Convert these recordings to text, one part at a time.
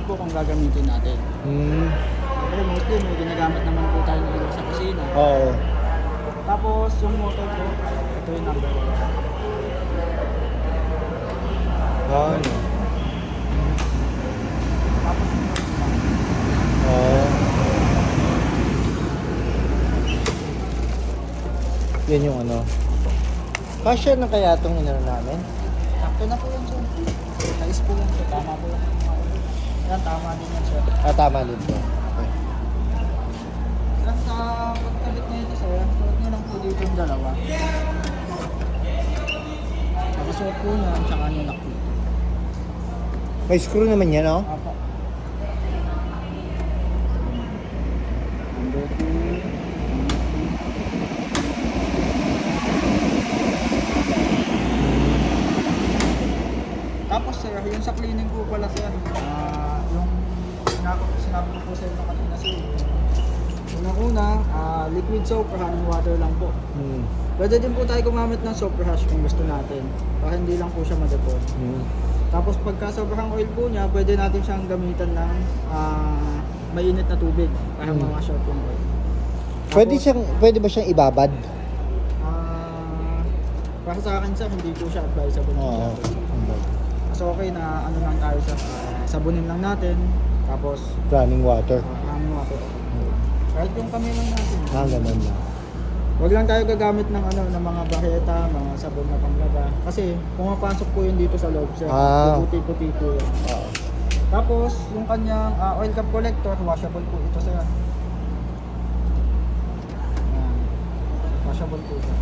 naman po kung gagamitin natin. Pero mostly may ginagamit naman po tayo ng sa kusina. Oo. Tapos yung motor po, ito yung number 1. Ano? Tapos yung Oo. Yan yung ano. Kasya na kaya itong inano namin? sakto na po yan sir. Nice po yan sir. Tama po yan. Yan, tama din yan sir. Ah, tama din po. Okay. At sa pagkabit na ito sir, suot nyo lang po dito yung dalawa. Nakasuot po niya, tsaka nyo lock po. May screw naman yan, oh. Apo. Number 2. Tapos sir, yung sa cleaning po pala sir, yung sinabi ko po sa inyo kanina sir. Unang-una, liquid soap or honey water lang po. Pwede din po tayo gumamit ng soap brush kung gusto natin, para hindi lang po siya madepot. Tapos pagka sobrang oil po niya, pwede natin siyang gamitan ng mainit na tubig para ma-wash out yung oil. Tapos, Pwede ba siyang ibabad? para sa akin sir, hindi po siya advisable. Oo. So okay na ano lang tayo sa sabunin lang natin, tapos Running water. hangin water. Kahit yung kamay lang natin. Ganun na. Huwag lang tayo gagamit ng ano ng mga baheta, mga sabon na panglaga. Kasi pumapasok po yun dito sa loob sir. Puti-puti po yan. Oo. Tapos yung kanyang oil cap collector, washable po ito sir. Ayan. Washable po ito.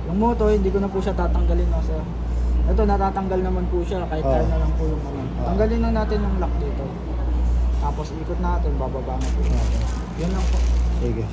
Yung motor, hindi ko na po siya tatanggalin no sir. Ito natatanggal naman po siya kahit tayo na lang po yung ano. Tanggalin lang natin yung lock dito. Tapos ikot natin, bababa na po natin. Yun lang po. Sige.